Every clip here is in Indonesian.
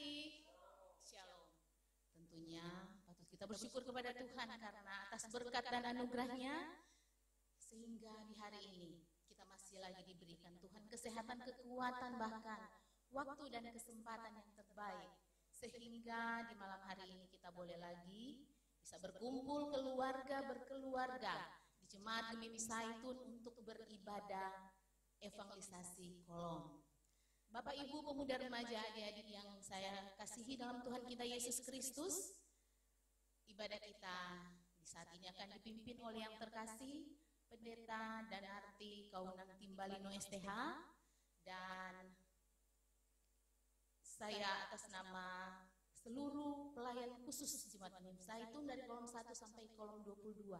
adik-adik. Shalom. Tentunya patut kita bersyukur kepada Tuhan karena atas berkat dan anugerahnya sehingga di hari ini kita masih lagi diberikan Tuhan kesehatan, kekuatan, bahkan waktu dan kesempatan yang terbaik sehingga di malam hari ini kita boleh lagi bisa berkumpul berkeluarga di Jemaat Gemimi Zaitun untuk beribadah evangelisasi Kolong. Bapak Ibu pemuda remaja adik-adik yang saya kasihi dalam Tuhan kita Yesus Kristus, ibadah kita di saat ini akan dipimpin oleh yang terkasih Pendeta dan Arti Kaunan Timbalino STH, dan saya atas nama seluruh pelayan khusus Jemaat Gemimi Zaitun dari kolom 1 sampai kolom 22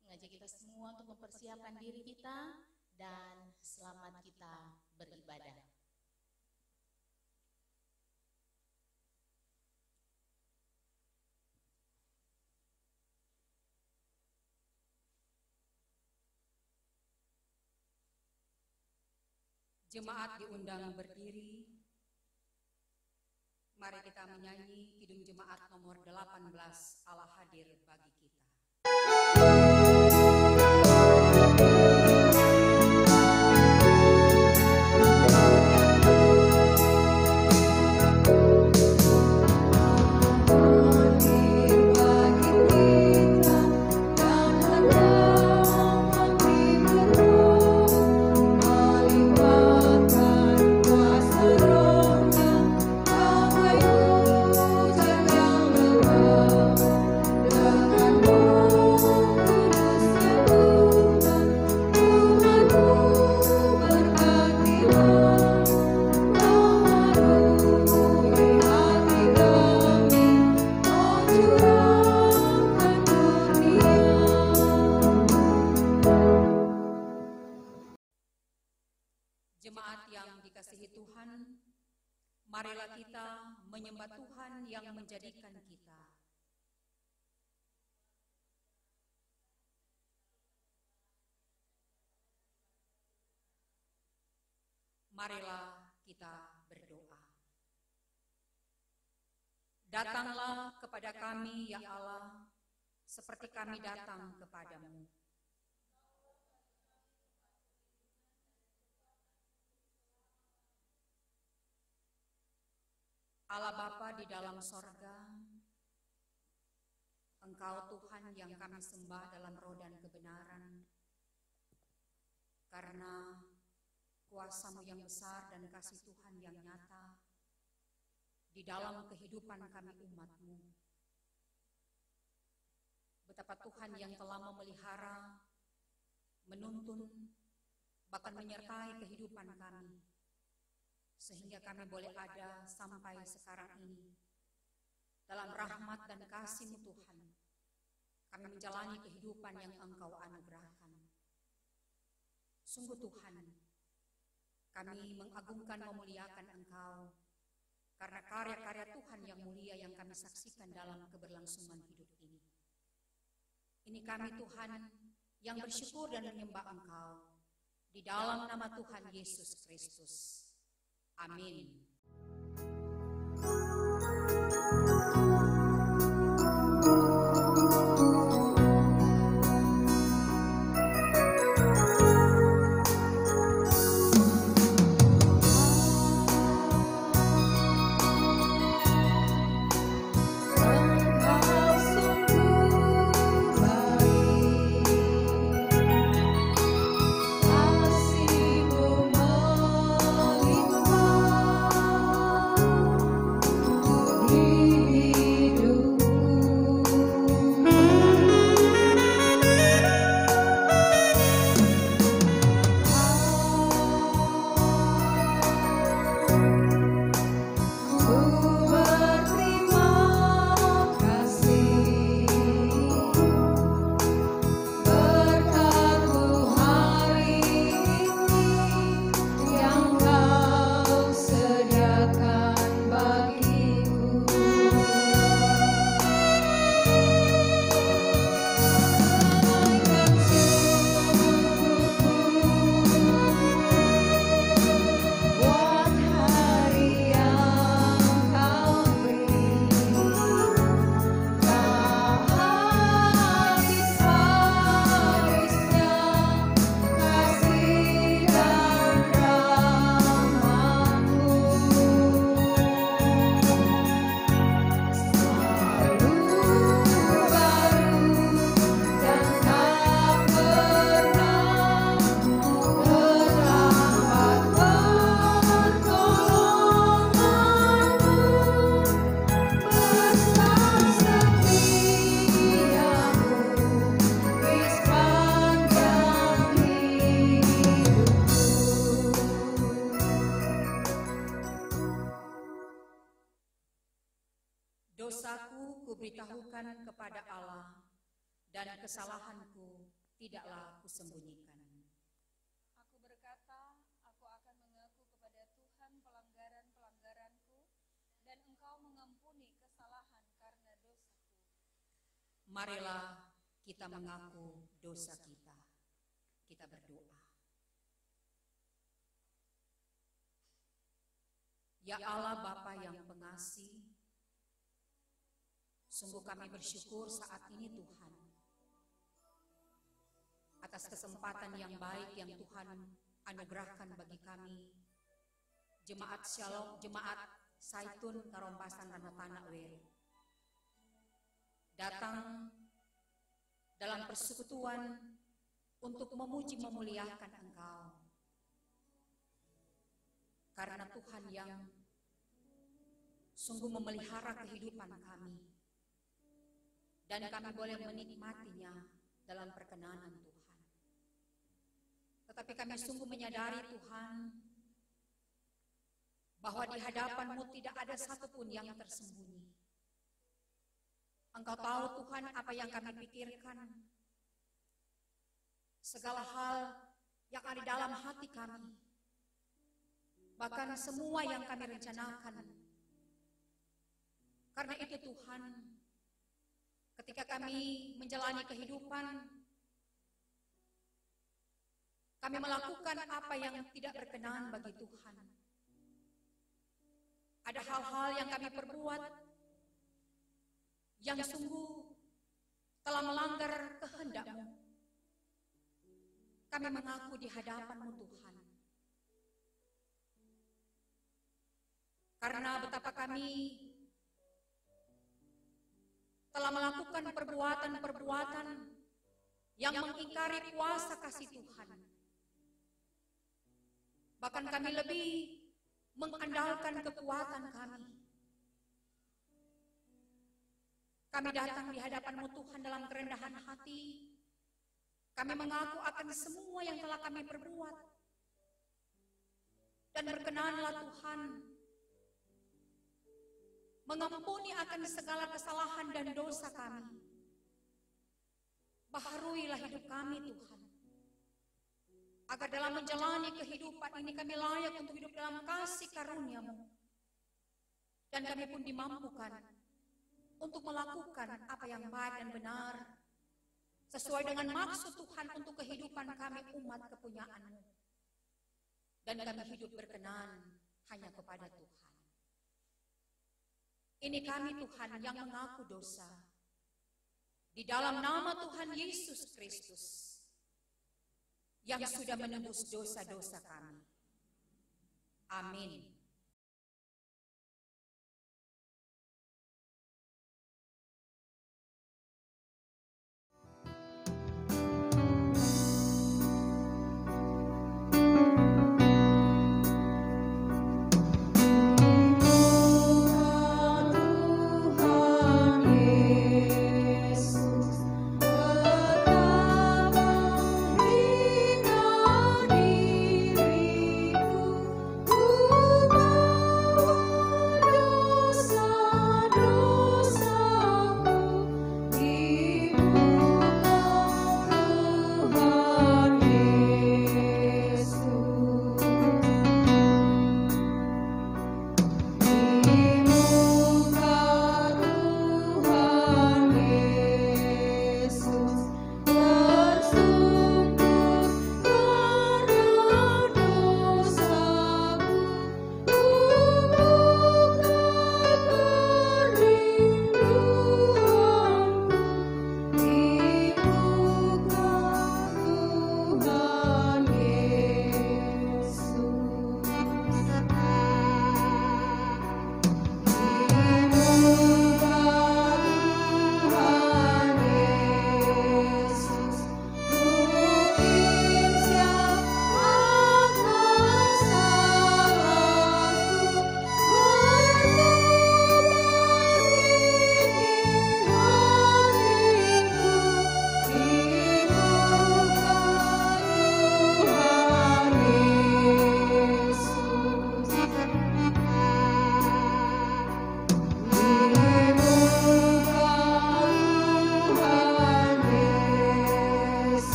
mengajak kita semua untuk mempersiapkan diri kita dan selamat kita beribadah. Jemaat diundang berdiri. Mari kita menyanyi Kidung Jemaat nomor 18, Allah hadir bagi kita. Jemaat yang dikasihi Tuhan, marilah kita menyembah Tuhan yang menjadikan kita. Marilah kita berdoa. Datanglah kepada kami, ya Allah, seperti kami datang kepadamu. Allah Bapa di dalam sorga, Engkau Tuhan yang kami sembah dalam roh dan kebenaran, karena kuasa-Mu yang besar dan kasih Tuhan yang nyata di dalam kehidupan kami umat-Mu. Betapa Tuhan yang telah memelihara, menuntun, bahkan menyertai kehidupan kami, sehingga kami boleh ada sampai sekarang ini. Dalam rahmat dan kasih-Mu Tuhan, kami menjalani kehidupan yang Engkau anugerahkan. Sungguh Tuhan, kami mengagungkan, memuliakan Engkau, karena karya-karya Tuhan yang mulia yang kami saksikan dalam keberlangsungan hidup ini. Ini kami Tuhan yang bersyukur dan menyembah Engkau, di dalam nama Tuhan Yesus Kristus. Amin. Kasih-Mu melimpah. Dosaku kuberitahukan kepada Allah, dan kesalahanku tidaklah kusembunyikan. Aku berkata, aku akan mengaku kepada Tuhan pelanggaran-pelanggaranku, dan Engkau mengampuni kesalahan karena dosaku. Marilah kita mengaku dosa kita. Kita berdoa. Ya Allah Bapa yang pengasih, sungguh kami bersyukur saat ini Tuhan, atas kesempatan yang baik yang Tuhan anugerahkan bagi kami, Jemaat Shalom, Jemaat Saitun Karompasan Ranatana Weri, datang dalam persekutuan untuk memuji memuliakan Engkau. Karena Tuhan yang sungguh memelihara kehidupan kami, dan kami boleh menikmatinya dalam perkenanan Tuhan. Tetapi kami sungguh menyadari Tuhan, bahwa di hadapan-Mu tidak ada satupun yang tersembunyi. Engkau tahu Tuhan apa yang kami pikirkan, segala hal yang ada dalam hati kami, bahkan semua yang kami rencanakan. Karena itu Tuhan, ketika kami menjalani kehidupan, kami melakukan apa yang tidak berkenan bagi Tuhan. Ada hal-hal yang kami perbuat yang sungguh telah melanggar kehendak-Mu. Kami mengaku di hadapan-Mu Tuhan. Karena betapa kami telah melakukan perbuatan-perbuatan yang mengingkari kuasa kasih Tuhan. Bahkan kami lebih mengandalkan kekuatan kami. Kami datang di hadapan-Mu Tuhan dalam kerendahan hati. Kami mengaku akan semua yang telah kami perbuat. Dan berkenanlah Tuhan mengampuni akan segala kesalahan dan dosa kami. Baharuilah hidup kami Tuhan, agar dalam menjalani kehidupan ini kami layak untuk hidup dalam kasih karunia-Mu. Dan kami pun dimampukan untuk melakukan apa yang baik dan benar, sesuai dengan maksud Tuhan untuk kehidupan kami umat kepunyaan-Mu. Dan kami hidup berkenan hanya kepada Tuhan. Ini kami Tuhan yang mengaku dosa. Di dalam nama Tuhan Yesus Kristus, yang sudah menembus dosa-dosa kami. Amin. Ku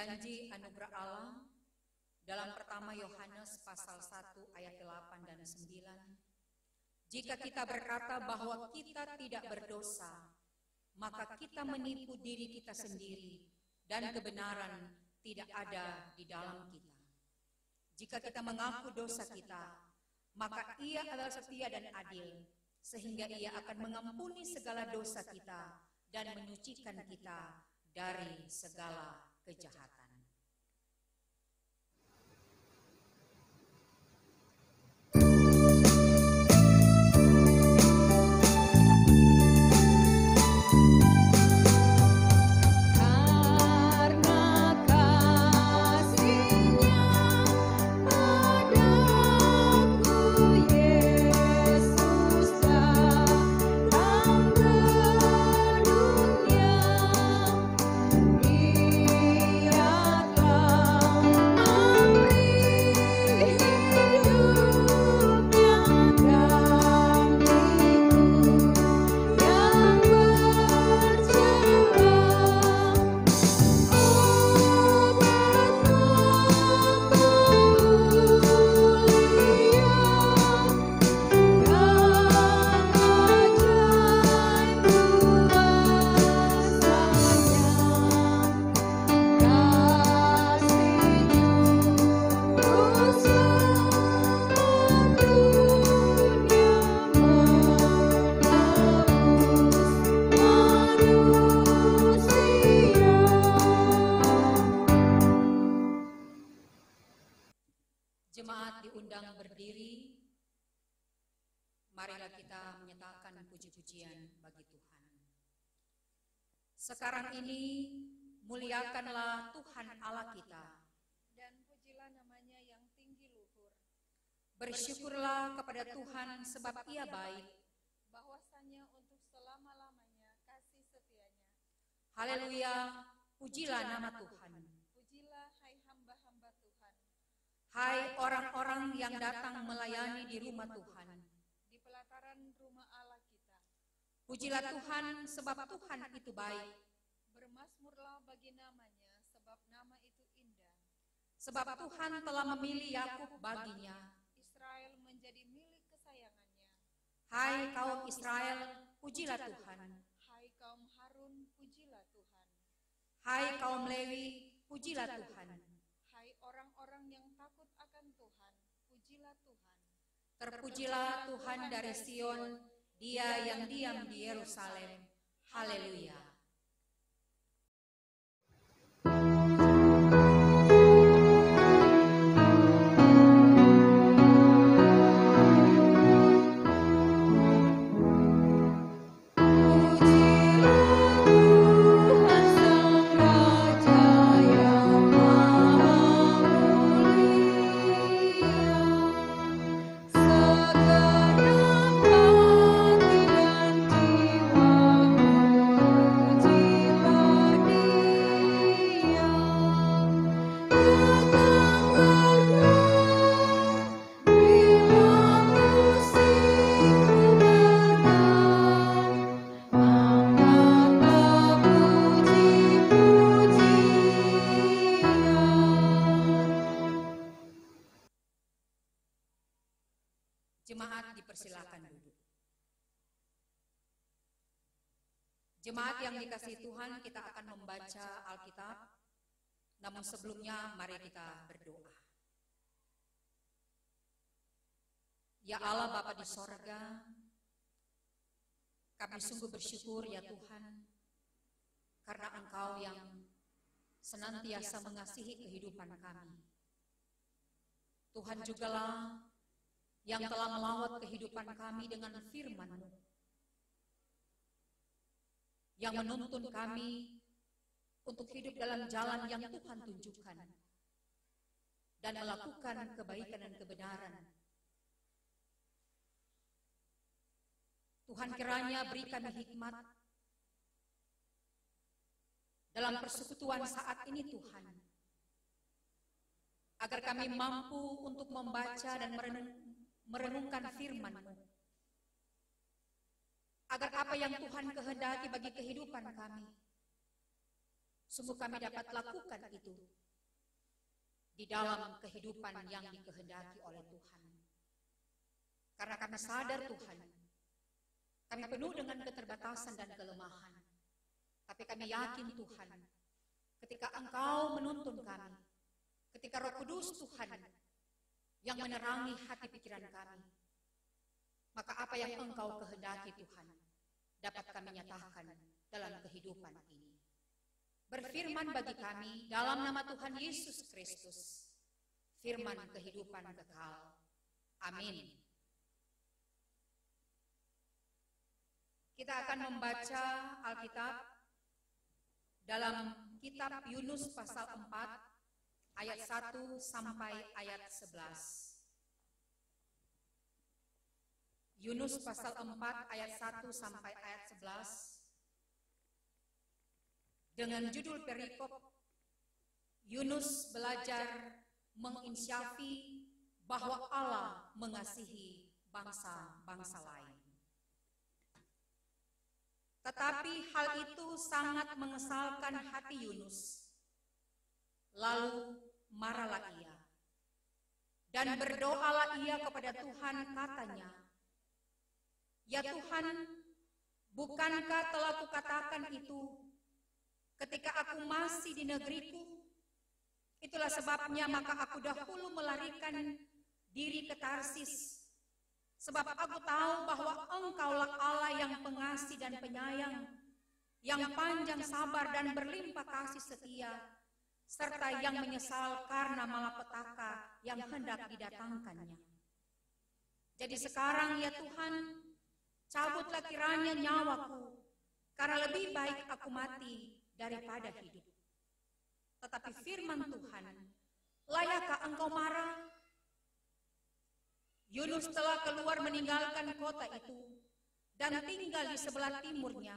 janji anugerah Allah dalam pertama Yohanes pasal 1 ayat 8 dan 9. Jika kita berkata bahwa kita tidak berdosa, maka kita menipu diri kita sendiri dan kebenaran tidak ada di dalam kita. Jika kita mengaku dosa kita, maka Ia adalah setia dan adil, sehingga Ia akan mengampuni segala dosa kita dan menyucikan kita dari segala kejahatan. Jemaat diundang berdiri, marilah kita menyatakan puji-pujian bagi Tuhan. Sekarang ini muliakanlah Tuhan Allah kita, dan pujilah namanya yang tinggi luhur. Bersyukurlah kepada Tuhan sebab Ia baik, bahwasanya untuk selama-lamanya kasih setianya. haleluya, pujilah nama Tuhan. Pujilah hai hamba-hamba Tuhan, Hai orang-orang yang datang melayani di rumah Tuhan. di pelataran rumah Allah kita. Pujilah Tuhan sebab Tuhan itu baik. Bermasmurlah bagi namanya, sebab nama itu indah. Sebab Tuhan telah memilih Yakub baginya. Israel menjadi milik kesayangannya. Hai kaum Israel, pujilah Tuhan. Hai kaum Harun, pujilah Tuhan. Hai kaum Lewi, pujilah Tuhan. Hai orang-orang yang takut akan Tuhan, pujilah Tuhan. Terpujilah Tuhan dari Sion, Dia yang diam di Yerusalem. Haleluya. Jemaat dipersilakan duduk. Jemaat yang dikasihi Tuhan, kita akan membaca Alkitab. Namun sebelumnya mari kita berdoa. Ya Allah Bapa di sorga, kami sungguh bersyukur ya Tuhan, karena Engkau yang senantiasa mengasihi kehidupan kami. Tuhan jugalah yang telah melawat kehidupan kami dengan firman-Mu, yang menuntun kami untuk hidup dalam jalan yang Tuhan tunjukkan dan melakukan kebaikan dan kebenaran. Tuhan kiranya beri kami hikmat dalam persekutuan saat ini Tuhan, agar kami mampu untuk membaca dan merenungkan firman-Mu, agar apa yang Tuhan kehendaki bagi kehidupan kami Sungguh kami dapat lakukan itu di dalam kehidupan yang dikehendaki oleh Tuhan. Karena kami sadar Tuhan, kami penuh dengan keterbatasan dan kelemahan. Tapi kami yakin Tuhan, ketika Engkau menuntun kami, ketika Roh Kudus Tuhan yang menerangi hati pikiran kami, maka apa yang Engkau kehendaki Tuhan, dapat kami nyatakan dalam kehidupan ini. Berfirman bagi kami dalam nama Tuhan Yesus Kristus, firman kehidupan kekal. Amin. Kita akan membaca Alkitab dalam kitab Yunus pasal 4 ayat 1 sampai ayat 11. Yunus pasal 4 ayat 1 sampai ayat 11 dengan judul perikop Yunus belajar menginsyafi bahwa Allah mengasihi bangsa-bangsa lain. Tetapi hal itu sangat mengesalkan hati Yunus. Lalu marahlah ia dan berdoalah ia kepada Tuhan, katanya, "Ya Tuhan, bukankah telah kukatakan itu ketika aku masih di negeriku? Itulah sebabnya maka aku dahulu melarikan diri ke Tarsis. Sebab aku tahu bahwa Engkaulah Allah yang pengasih dan penyayang, yang panjang sabar dan berlimpah kasih setia, serta yang menyesal karena malapetaka yang hendak didatangkannya. Jadi sekarang ya Tuhan, cabutlah kiranya nyawaku, karena lebih baik aku mati daripada hidup." Tetapi firman Tuhan, "Layakkah engkau marah?" Yunus telah keluar meninggalkan kota itu dan tinggal di sebelah timurnya.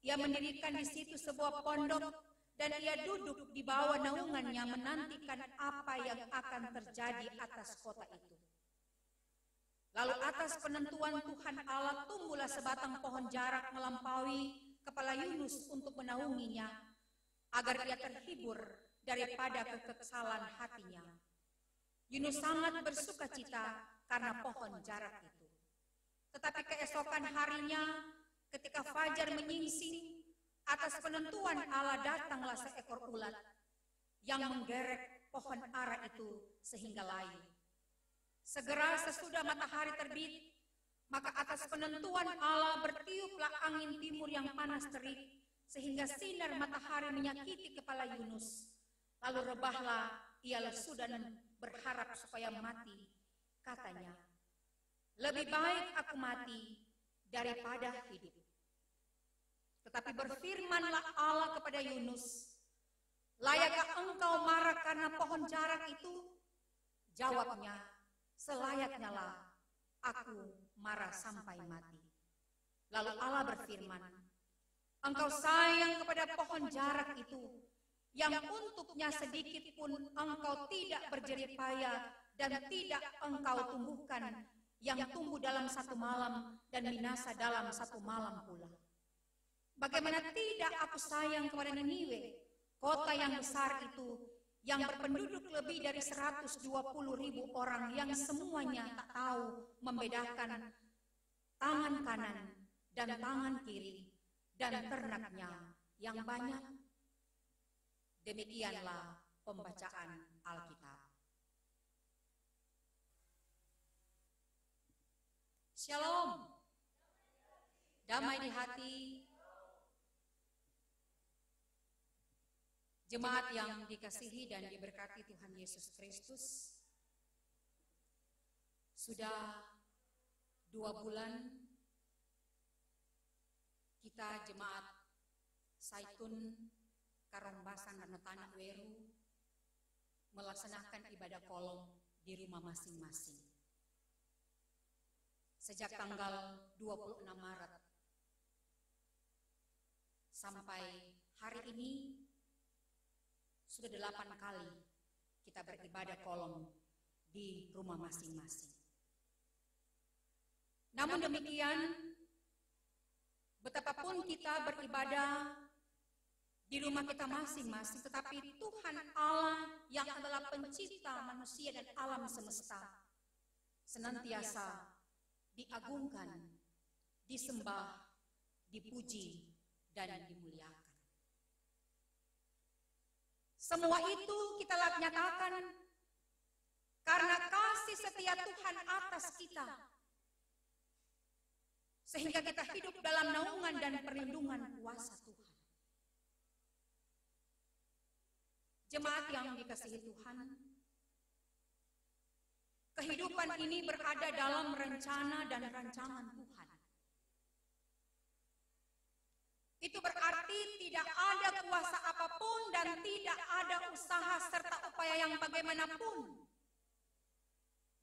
Ia mendirikan di situ sebuah pondok dan ia duduk di bawah naungannya menantikan apa yang akan terjadi atas kota itu. Lalu atas penentuan Tuhan Allah tumbuhlah sebatang pohon jarak melampaui kepala Yunus untuk menaunginya, agar ia terhibur daripada kekesalan hatinya. Yunus sangat bersuka cita karena pohon jarak itu. Tetapi keesokan harinya, ketika fajar menyingsing, atas penentuan Allah datanglah seekor ulat yang menggerek pohon ara itu sehingga layu. Segera sesudah matahari terbit, maka atas penentuan Allah bertiuplah angin timur yang panas terik, sehingga sinar matahari menyakiti kepala Yunus. Lalu rebahlah ia lesu dan berharap supaya mati. Katanya, "Lebih baik aku mati daripada hidup." Tetapi berfirmanlah Allah kepada Yunus, "Layakkah engkau marah karena pohon jarak itu?" Jawabnya, "Selayaknya lah aku marah sampai mati." Lalu Allah berfirman, "Engkau sayang kepada pohon jarak itu, yang untuknya sedikit pun engkau tidak berjerih payah dan tidak engkau tumbuhkan, yang tumbuh dalam satu malam dan binasa dalam satu malam pula. Bagaimana tidak aku sayang kepada Niniwe, kota yang besar itu, yang berpenduduk lebih dari 120.000 orang, yang semuanya tak tahu membedakan tangan kanan dan tangan kiri, dan ternaknya yang banyak." Demikianlah pembacaan Alkitab. Shalom. Damai di hati. Jemaat yang dikasihi dan diberkati Tuhan Yesus Kristus, sudah 2 bulan kita jemaat Saitun Karombasan dan Tanah Weru melaksanakan ibadah kolom di rumah masing-masing. Sejak tanggal 26 Maret sampai hari ini sudah 8 kali kita beribadah kolom di rumah masing-masing. Namun demikian, betapapun kita beribadah di rumah kita masing-masing, tetapi Tuhan Allah yang adalah pencipta manusia dan alam semesta senantiasa diagungkan, disembah, dipuji, dan dimuliakan. Semua itu kita nyatakan karena kasih setia Tuhan atas kita, sehingga kita hidup dalam naungan dan perlindungan kuasa Tuhan. Jemaat yang dikasihi Tuhan, kehidupan ini berada dalam rencana dan rancangan Tuhan. Itu berarti tidak ada kuasa apapun dan tidak ada usaha serta upaya yang bagaimanapun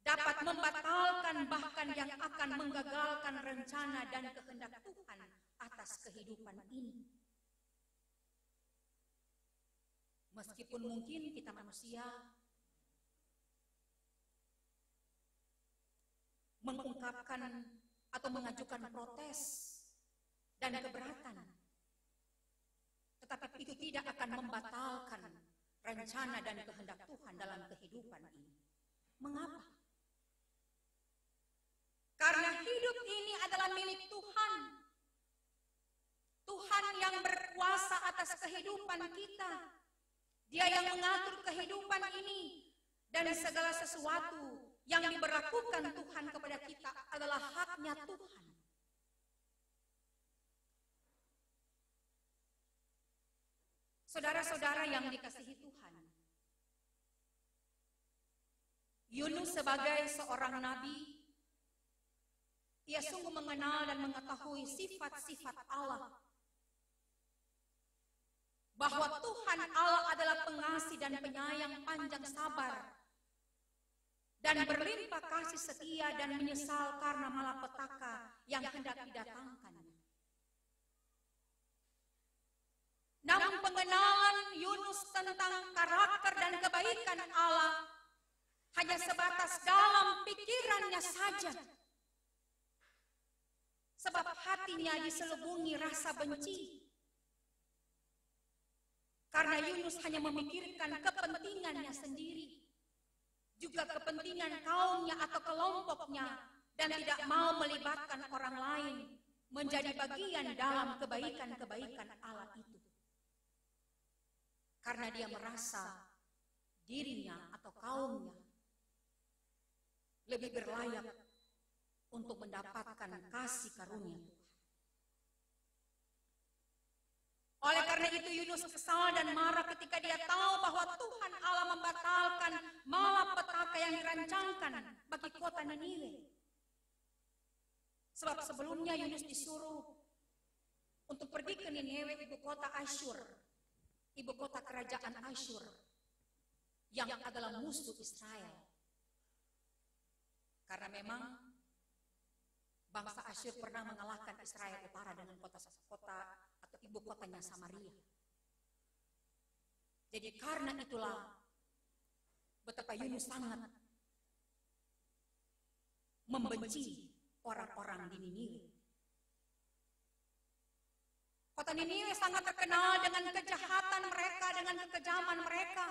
dapat membatalkan bahkan yang akan menggagalkan rencana dan kehendak Tuhan atas kehidupan ini. Meskipun mungkin kita manusia mengungkapkan atau mengajukan protes dan keberatan, tetapi itu tidak akan membatalkan rencana dan kehendak Tuhan dalam kehidupan ini. Mengapa? Karena hidup ini adalah milik Tuhan. Tuhan yang berkuasa atas kehidupan kita. Dia yang mengatur kehidupan ini, dan segala sesuatu yang diberlakukan Tuhan kepada kita adalah haknya Tuhan. Saudara-saudara yang dikasihi Tuhan, Yunus sebagai seorang nabi, ia sungguh mengenal dan mengetahui sifat-sifat Allah. Bahwa Tuhan Allah adalah pengasih dan penyayang, panjang sabar, dan berlimpah kasih setia dan menyesal karena malapetaka yang hendak didatangkan. Namun pengenalan Yunus tentang karakter dan kebaikan Allah hanya sebatas dalam pikirannya saja. Sebab hatinya diselubungi rasa benci. Karena Yunus hanya memikirkan kepentingannya sendiri, juga kepentingan kaumnya atau kelompoknya, dan tidak mau melibatkan orang lain menjadi bagian dalam kebaikan-kebaikan Allah itu. Karena dia merasa dirinya atau kaumnya lebih berlayak untuk mendapatkan kasih karunia Tuhan. Oleh karena itu Yunus kesal dan marah ketika dia tahu bahwa Tuhan Allah membatalkan malapetaka yang dirancangkan bagi kota Niniwe. Sebab sebelumnya Yunus disuruh untuk pergi ke Niniwe, ibu kota Asyur, ibu kota kerajaan Asyur yang adalah musuh Israel. Karena memang bangsa Asyur pernah mengalahkan Israel utara dengan kota atau ibu kotanya Samaria. Jadi karena itulah betapa Yunus sangat membenci orang-orang di Niniwe. Kota Niniwe sangat terkenal dengan kejahatan mereka, dengan kekejaman mereka.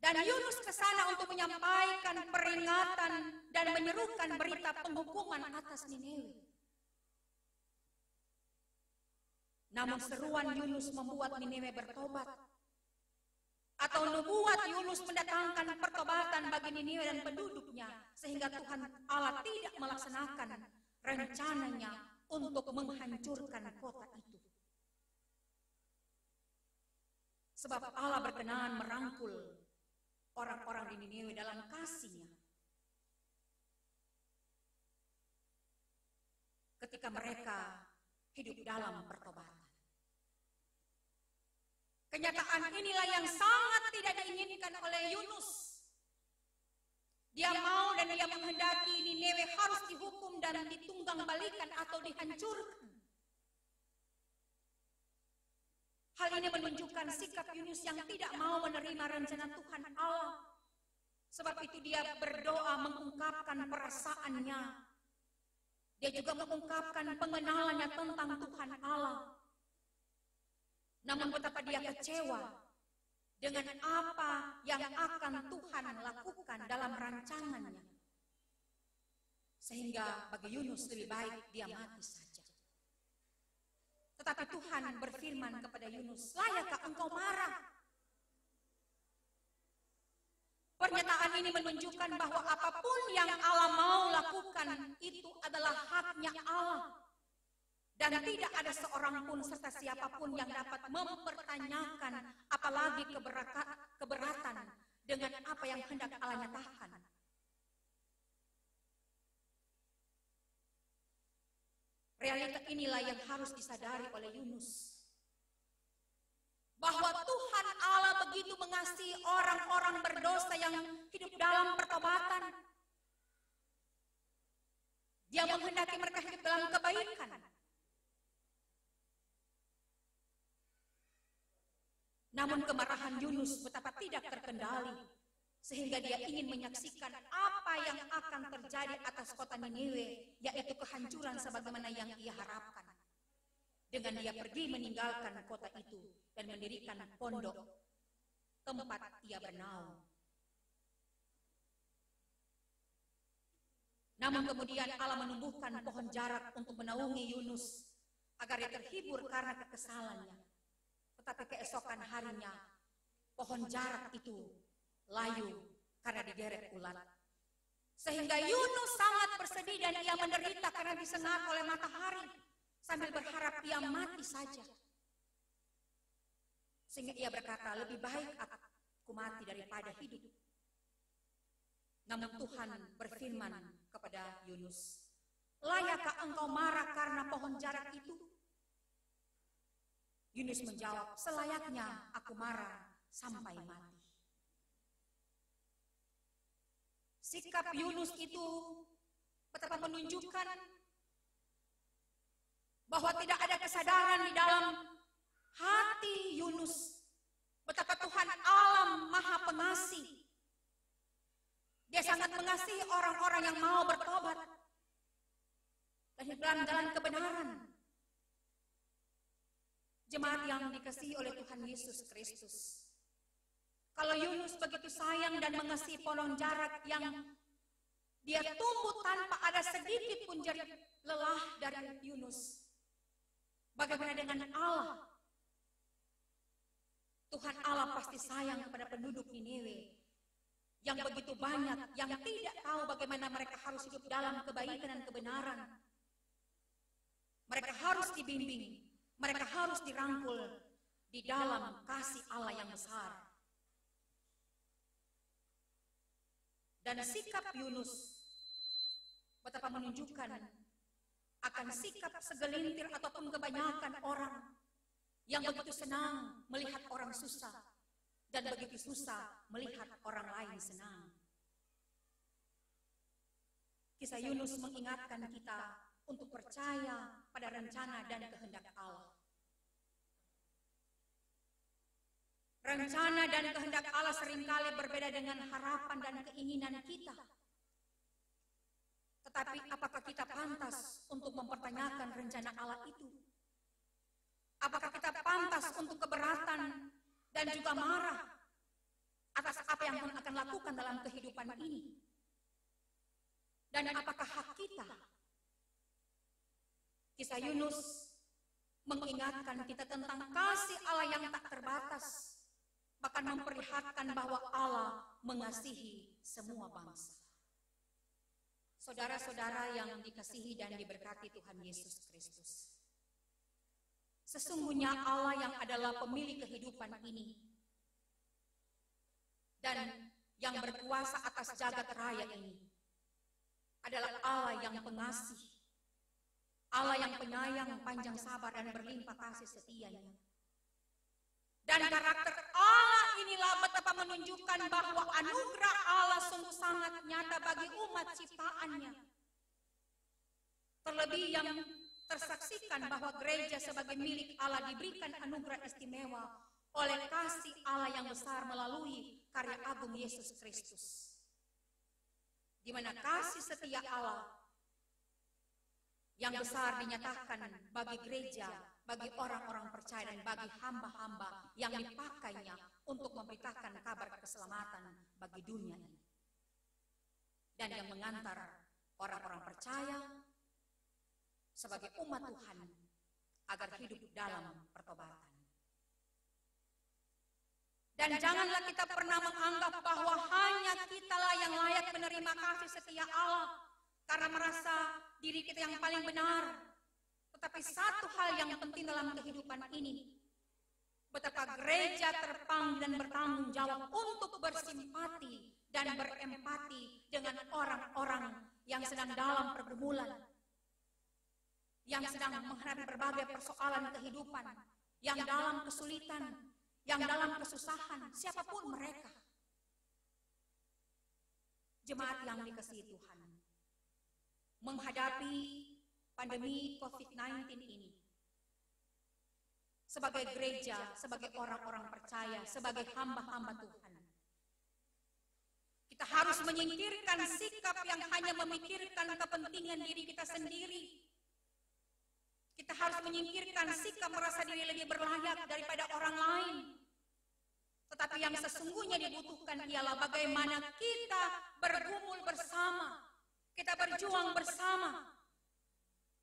Dan Yunus ke sana untuk menyampaikan peringatan dan menyerukan berita penghukuman atas Niniwe. Namun seruan Yunus membuat Niniwe bertobat. Atau nubuat Yunus mendatangkan pertobatan bagi Niniwe dan penduduknya, sehingga Tuhan Allah tidak melaksanakan rencananya untuk menghancurkan kota itu. Sebab Allah berkenan merangkul orang-orang di Niniwe dalam kasih-Nya. Ketika mereka hidup dalam pertobatan. Kenyataan inilah yang sangat tidak diinginkan oleh Yunus. Dia mau dan dia menghendaki Niniwe harus dihukum dan ditunggang balikan atau dihancurkan. Hal ini menunjukkan sikap Yunus yang tidak mau menerima rencana Tuhan Allah. Sebab itu dia berdoa mengungkapkan perasaannya. Dia juga mengungkapkan pengenalannya tentang Tuhan Allah. Namun betapa dia kecewa dengan apa yang akan Tuhan lakukan dalam rancangannya. Sehingga bagi Yunus lebih baik dia mati saja. Tetapi Tuhan berfirman kepada Yunus, layakkah engkau marah? Pernyataan ini menunjukkan bahwa apapun yang Allah mau lakukan itu adalah haknya Allah. Dan tidak ada seorang pun serta siapapun yang dapat mempertanyakan apalagi keberatan dengan apa yang hendak Allah nyatakan. Realita inilah yang harus disadari oleh Yunus. Bahwa Tuhan Allah begitu mengasihi orang-orang berdosa yang hidup dalam pertobatan. Dia menghendaki mereka hidup dalam kebaikan. Namun kemarahan Yunus betapa tidak terkendali, sehingga dia ingin menyaksikan apa yang akan terjadi atas kota Niniwe, yaitu kehancuran sebagaimana yang ia harapkan. Dengan dia pergi meninggalkan kota itu dan mendirikan pondok tempat ia bernaung. Namun kemudian Allah menumbuhkan pohon jarak untuk menaungi Yunus agar dia terhibur karena kekesalannya. Tetapi keesokan harinya pohon jarak itu layu karena digeret ulat. Sehingga Yunus sangat bersedih dan ia menderita karena disengat oleh matahari sambil berharap ia mati saja. Sehingga ia berkata, lebih baik aku mati daripada hidup. Namun Tuhan berfirman kepada Yunus, layakkah engkau marah karena pohon jarak itu? Yunus menjawab, selayaknya aku marah sampai mati. Sikap Yunus itu betapa menunjukkan bahwa tidak ada kesadaran di dalam hati Yunus betapa Tuhan Allah Maha Pengasih. Dia sangat mengasihi orang-orang yang mau bertobat dan di dalam jalan kebenaran. Jemaat yang dikasihi oleh Tuhan Yesus Kristus. Kalau Yunus begitu sayang dan mengasihi pohon jarak yang dia tumbuh tanpa ada sedikit pun jari lelah dari Yunus. Bagaimana dengan Allah? Tuhan Allah pasti sayang kepada penduduk Niniwe yang begitu banyak, yang tidak tahu bagaimana mereka harus hidup dalam kebaikan dan kebenaran. Mereka harus dibimbing, mereka harus dirangkul di dalam kasih Allah yang besar. Dan sikap Yunus betapa menunjukkan akan sikap segelintir ataupun kebanyakan orang yang begitu senang melihat orang susah dan begitu susah melihat orang lain senang. Kisah Yunus mengingatkan kita untuk percaya pada rencana dan kehendak Allah. Rencana dan kehendak Allah seringkali berbeda dengan harapan dan keinginan kita. Tetapi apakah kita pantas untuk mempertanyakan rencana Allah itu? Apakah kita pantas untuk keberatan dan juga marah atas apa yang Tuhan akan lakukan dalam kehidupan ini? Dan apakah hak kita? Kisah Yunus mengingatkan kita tentang kasih Allah yang tak terbatas, bahkan memperlihatkan bahwa Allah mengasihi semua bangsa. Saudara-saudara yang dikasihi dan diberkati Tuhan Yesus Kristus. Sesungguhnya Allah yang adalah pemilik kehidupan ini dan yang berkuasa atas jagat raya ini adalah Allah yang pengasih, Allah yang penyayang, panjang sabar dan berlimpah kasih setianya. Dan karakter Allah inilah betapa menunjukkan bahwa anugerah Allah sungguh sangat nyata bagi umat ciptaannya. Terlebih yang tersaksikan bahwa gereja sebagai milik Allah diberikan anugerah istimewa oleh kasih Allah yang besar melalui karya agung Yesus Kristus. Di mana kasih setia Allah yang besar dinyatakan bagi gereja bagi orang-orang percaya dan bagi hamba-hamba yang dipakainya untuk memberitakan kabar keselamatan bagi dunia ini. Dan yang mengantar orang-orang percaya sebagai umat Tuhan agar hidup dalam pertobatan. Dan janganlah kita pernah menganggap bahwa hanya kitalah yang layak menerima kasih setia Allah karena merasa diri kita yang paling benar. Tetapi satu hal yang penting dalam kehidupan ini, betapa gereja terpanggil dan bertanggung jawab untuk bersimpati dan berempati dengan orang-orang yang sedang dalam pergumulan, yang sedang menghadapi berbagai persoalan kehidupan, yang dalam kesulitan, yang dalam kesusahan, siapapun mereka. Jemaat yang dikasihi Tuhan, menghadapi pandemi COVID-19 ini, sebagai gereja, sebagai orang-orang percaya, sebagai hamba-hamba Tuhan, kita harus menyingkirkan sikap yang hanya memikirkan kepentingan diri kita sendiri. Kita harus menyingkirkan sikap merasa diri lebih berlayak daripada orang lain. Tetapi yang sesungguhnya dibutuhkan ialah bagaimana kita bergumul bersama, kita berjuang bersama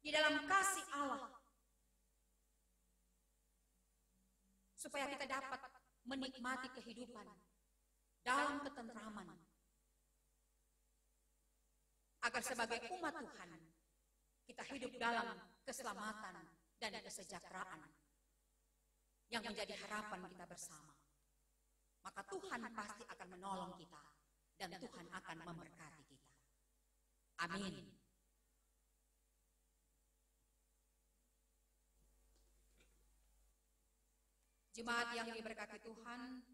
di dalam kasih Allah, supaya kita dapat menikmati kehidupan dalam ketentraman, agar sebagai umat Tuhan kita hidup dalam keselamatan dan kesejahteraan yang menjadi harapan kita bersama. Maka Tuhan pasti akan menolong kita dan Tuhan akan memberkati kita. Amin. Jemaat yang diberkati Tuhan,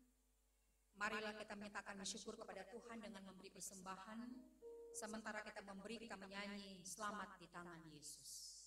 marilah kita menyatakan syukur kepada Tuhan dengan memberi persembahan, sementara kita menyanyi Selamat di Tangan Yesus.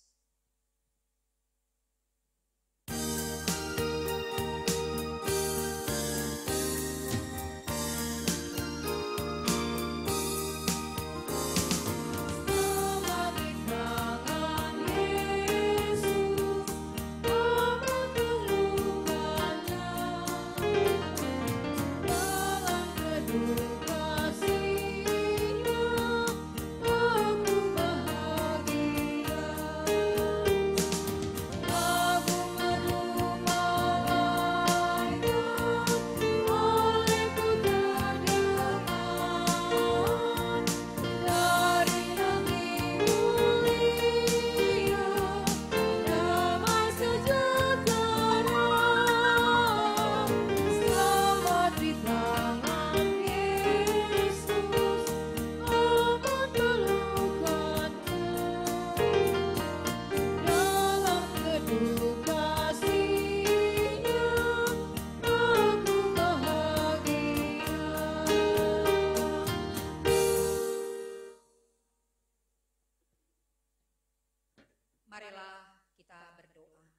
Marilah kita berdoa.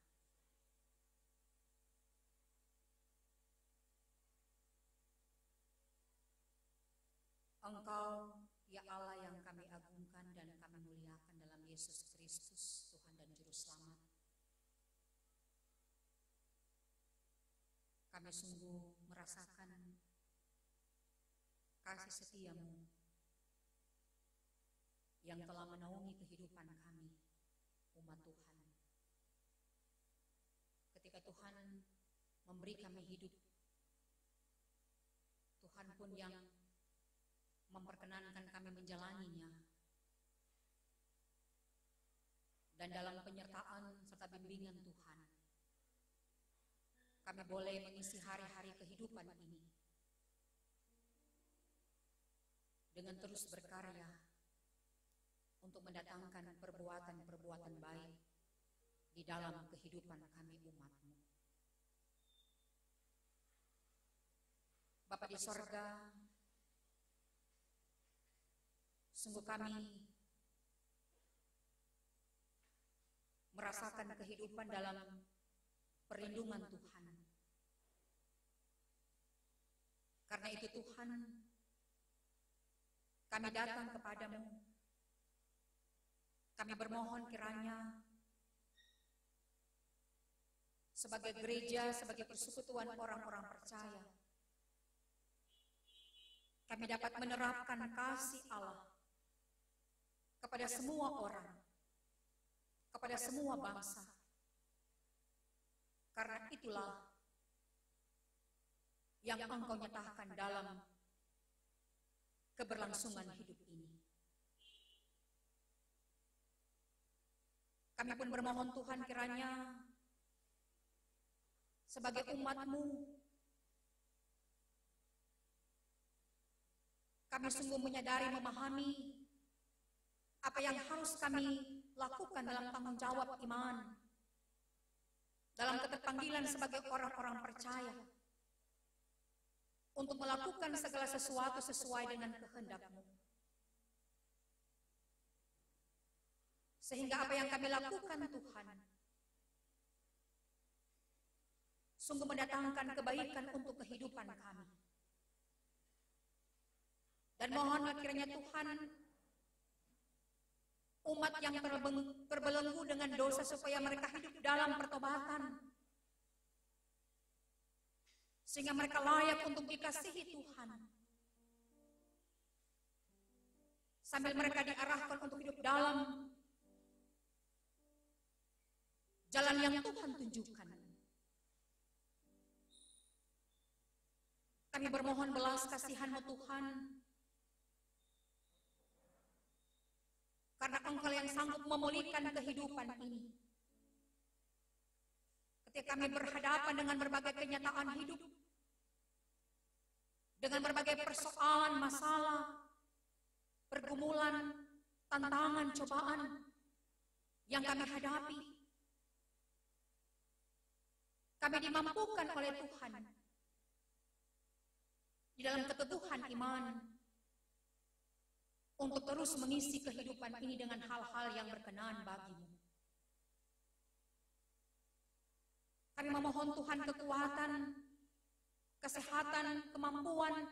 Engkau, ya Allah yang kami agungkan dan kami muliakan dalam Yesus Kristus, Tuhan dan Juru Selamat. Kami sungguh merasakan kasih setia-Mu yang telah menaungi kehidupan kami, umat Tuhan. Ketika Tuhan memberi kami hidup, Tuhan pun yang memperkenankan kami menjalaninya. Dan dalam penyertaan serta bimbingan Tuhan, kami boleh mengisi hari-hari kehidupan ini dengan terus berkarya untuk mendatangkan perbuatan-perbuatan baik di dalam kehidupan kami umat-Mu. Bapa di sorga, sungguh kami merasakan kehidupan dalam perlindungan Tuhan. Karena itu Tuhan, kami datang kepadamu. Kami bermohon kiranya sebagai gereja, sebagai persekutuan orang-orang percaya, kami dapat menerapkan kasih Allah kepada semua orang, kepada semua bangsa. Karena itulah yang Engkau nyatakan dalam keberlangsungan hidup ini. Kami pun bermohon Tuhan, kiranya sebagai umat-Mu, kami sungguh menyadari, memahami apa yang harus kami lakukan dalam tanggung jawab iman, dalam keterpanggilan sebagai orang-orang percaya, untuk melakukan segala sesuatu sesuai dengan kehendak-Mu. Sehingga apa yang kami lakukan, Tuhan, sungguh mendatangkan kebaikan untuk kehidupan kami. Dan mohonlah kiranya Tuhan, umat yang terbelenggu dengan dosa supaya mereka hidup dalam pertobatan, sehingga mereka layak untuk dikasihi Tuhan, sambil mereka diarahkan untuk hidup dalam jalan yang Tuhan tunjukkan. Kami bermohon belas kasihan-Mu Tuhan, karena Engkau yang sanggup memulihkan kehidupan ini. Ketika kami berhadapan dengan berbagai kenyataan hidup, dengan berbagai persoalan, masalah, pergumulan, tantangan, cobaan yang kami hadapi, kami dimampukan oleh Tuhan di dalam keteguhan iman untuk terus mengisi kehidupan ini dengan hal-hal yang berkenan bagi-Mu. Kami memohon Tuhan kekuatan, kesehatan, kemampuan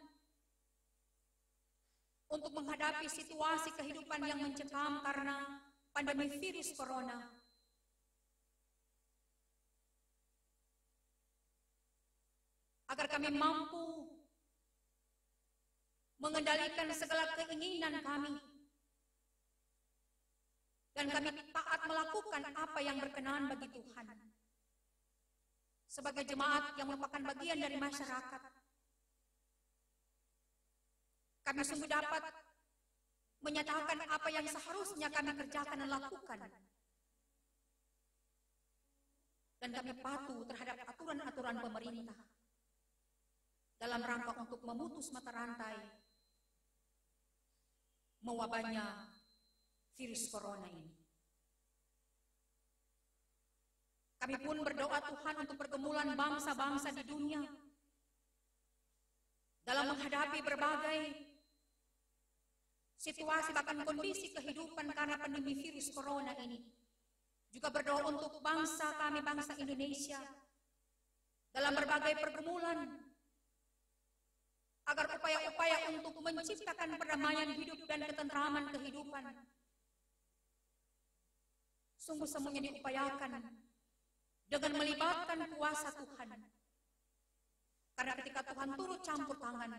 untuk menghadapi situasi kehidupan yang mencekam karena pandemi virus corona. Agar kami mampu mengendalikan segala keinginan kami, dan kami taat melakukan apa yang berkenan bagi Tuhan. Sebagai jemaat yang merupakan bagian dari masyarakat, kami sungguh dapat menyatakan apa yang seharusnya kami kerjakan dan lakukan. Dan kami patuh terhadap aturan-aturan pemerintah dalam rangka untuk memutus mata rantai mewabahnya virus corona ini. Kami pun berdoa Tuhan untuk pergumulan bangsa-bangsa di dunia dalam menghadapi berbagai situasi bahkan kondisi kehidupan karena pandemi virus corona ini. Juga berdoa untuk bangsa kami, bangsa Indonesia, dalam berbagai pergumulan, agar upaya-upaya untuk menciptakan perdamaian hidup dan ketentraman kehidupan sungguh semuanya diupayakan dengan melibatkan kuasa Tuhan. Karena ketika Tuhan turut campur tangan,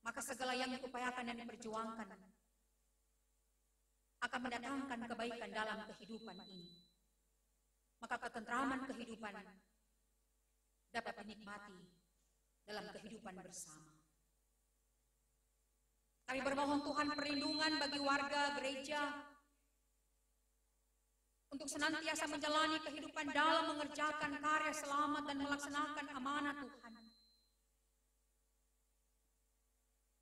maka segala yang diupayakan dan diperjuangkan akan mendatangkan kebaikan dalam kehidupan ini. Maka ketentraman kehidupan dapat dinikmati dalam kehidupan bersama. Kami bermohon Tuhan perlindungan bagi warga gereja untuk senantiasa menjalani kehidupan dalam mengerjakan karya selamat dan melaksanakan amanat Tuhan.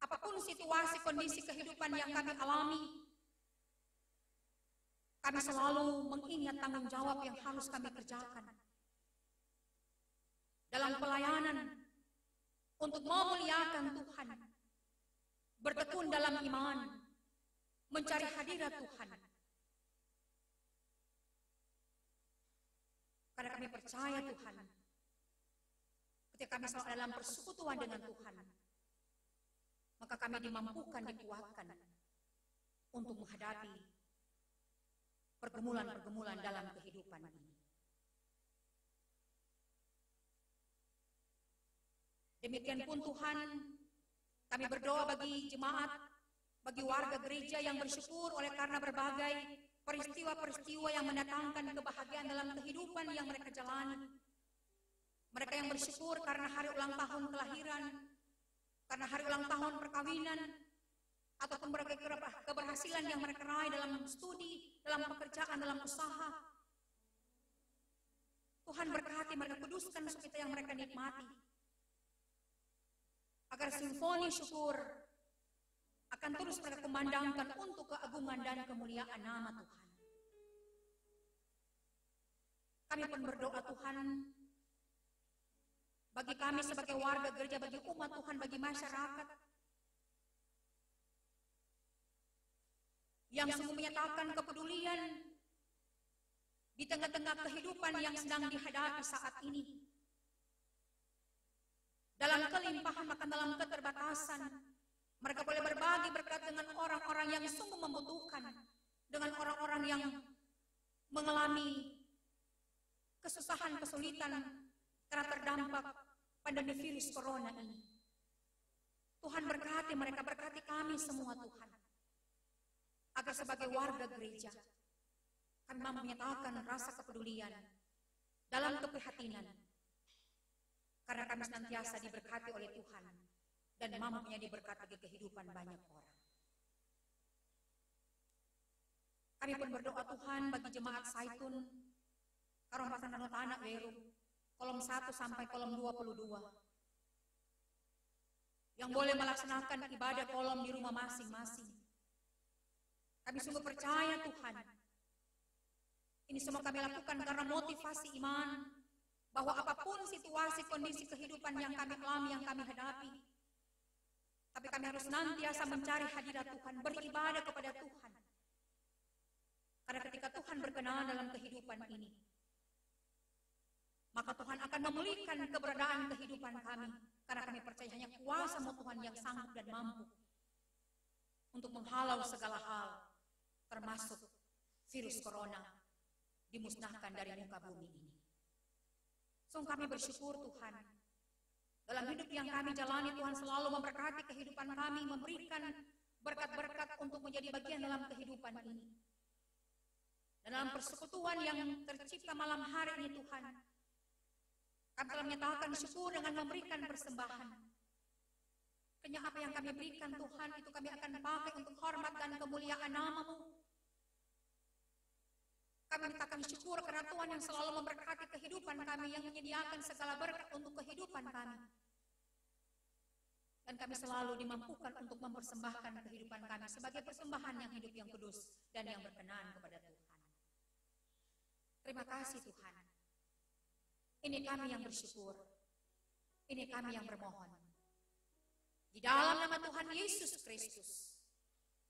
Apapun situasi kondisi kehidupan yang kami alami, kami selalu mengingat tanggung jawab yang harus kami kerjakan dalam pelayanan untuk memuliakan Tuhan, bertekun dalam iman, mencari hadirat Tuhan. Karena kami percaya Tuhan, ketika kami selalu dalam persekutuan dengan Tuhan, maka kami dimampukan, dikuatkan untuk menghadapi pergumulan-pergumulan dalam kehidupan ini. Demikian pun Tuhan, kami berdoa bagi jemaat, bagi warga gereja yang bersyukur oleh karena berbagai peristiwa-peristiwa yang mendatangkan kebahagiaan dalam kehidupan yang mereka jalani. Mereka yang bersyukur karena hari ulang tahun kelahiran, karena hari ulang tahun perkawinan, ataupun berbagai keberhasilan yang mereka raih dalam studi, dalam pekerjaan, dalam usaha. Tuhan berkati mereka, kuduskan sukacita yang mereka nikmati, agar simfoni syukur akan terus mereka kumandangkan untuk keagungan dan kemuliaan nama Tuhan. Kami pun berdoa Tuhan, bagi kami sebagai warga gereja, bagi umat Tuhan, bagi masyarakat yang sungguh menyatakan kepedulian di tengah-tengah kehidupan yang sedang dihadapi saat ini. Dalam kelimpahan, bahkan dalam keterbatasan, mereka boleh berbagi berkat dengan orang-orang yang sungguh membutuhkan, dengan orang-orang yang mengalami kesusahan, kesulitan karena terdampak pandemi virus corona ini. Tuhan berkati mereka, berkati kami semua Tuhan, agar sebagai warga gereja kami mampu menyatakan rasa kepedulian dalam keprihatinan, karena kami senantiasa diberkati oleh Tuhan dan mampu menjadi berkat bagi kehidupan banyak orang. Kami pun berdoa Tuhan bagi jemaat Zaitun, Karompasan Danau Tanah Weru, kolom 1 sampai kolom 22, yang boleh melaksanakan ibadah kolom di rumah masing-masing. Kami sungguh percaya Tuhan, ini semua kami lakukan karena motivasi iman, bahwa apapun situasi, kondisi kehidupan yang kami alami, yang kami hadapi, tapi kami harus senantiasa mencari hadirat Tuhan, beribadah kepada Tuhan. Karena ketika Tuhan berkenan dalam kehidupan ini, maka Tuhan akan memulihkan keberadaan kehidupan kami, karena kami percaya hanya kuasa Tuhan yang sanggup dan mampu untuk menghalau segala hal, termasuk virus corona, dimusnahkan dari muka bumi ini. Sungguh kami bersyukur Tuhan, dalam hidup yang kami jalani Tuhan selalu memberkati kehidupan kami, memberikan berkat-berkat untuk menjadi bagian dalam kehidupan ini. Dan dalam persekutuan yang tercipta malam hari ini Tuhan, kami telah menyatakan syukur dengan memberikan persembahan. Hanya apa yang kami berikan Tuhan, itu kami akan pakai untuk hormat dan kemuliaan nama-Mu. Kami menyatakan syukur karena Tuhan yang selalu memberkati kehidupan kami, yang menyediakan segala berkat untuk kehidupan kami. Dan kami selalu dimampukan untuk mempersembahkan kehidupan kami sebagai persembahan yang hidup, yang kudus, dan yang berkenan kepada Tuhan. Terima kasih Tuhan. Ini kami yang bersyukur. Ini kami yang bermohon. Di dalam nama Tuhan Yesus Kristus,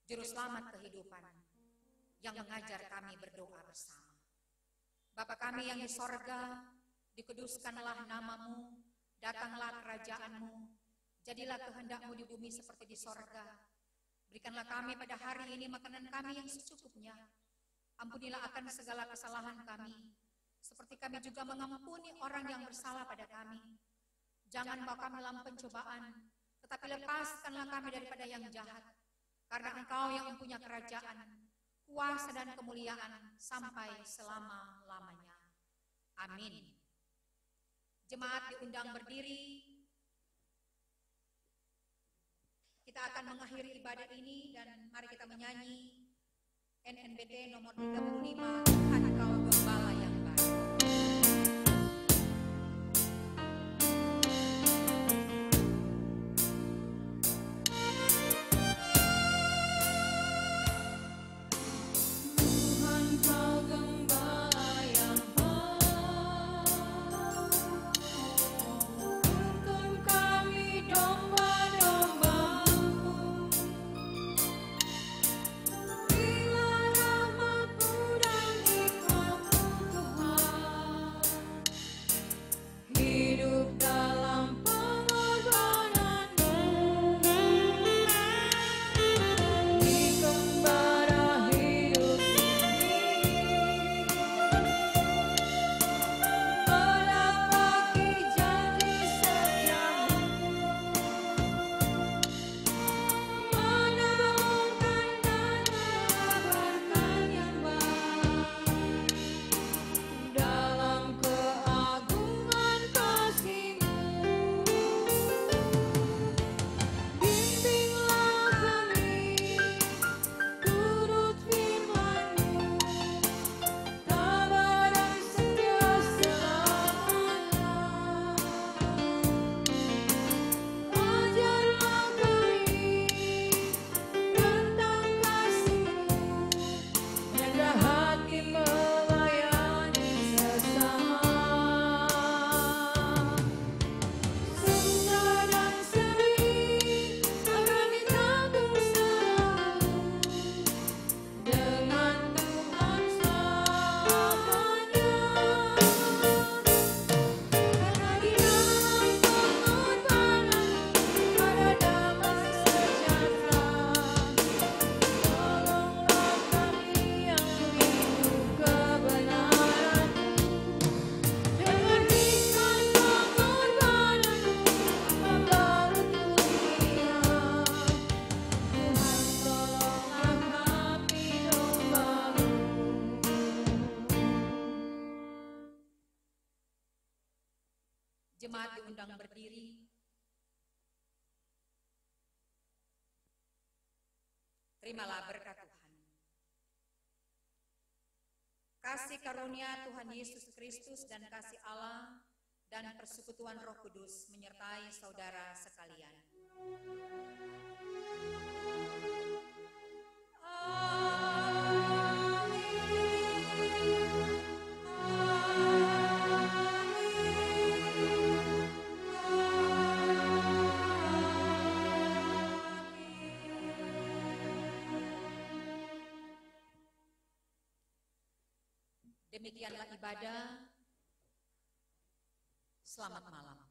Juru Selamat kehidupan, yang mengajar kami berdoa bersama. Bapa kami yang di sorga, dikuduskanlah nama-Mu, datanglah kerajaan-Mu, jadilah kehendak-Mu di bumi seperti di sorga. Berikanlah kami pada hari ini makanan kami yang secukupnya. Ampunilah akan segala kesalahan kami, seperti kami juga mengampuni orang yang bersalah pada kami. Jangan bawa kami dalam pencobaan, tetapi lepaskanlah kami daripada yang jahat, karena Engkau yang mempunyai kerajaan, kuasa dan kemuliaan sampai selama-lamanya. Amin. Jemaat diundang berdiri. Kita akan mengakhiri ibadah ini dan mari kita menyanyi NNBT nomor 35, Tuhan Kau Gembala yang baik. Bila rahmat-Mu dan hikmat Terimalah berkat Tuhan. Kasih karunia Tuhan Yesus Kristus dan kasih Allah dan persekutuan Roh Kudus menyertai saudara sekalian. Demikianlah ibadah. Selamat malam.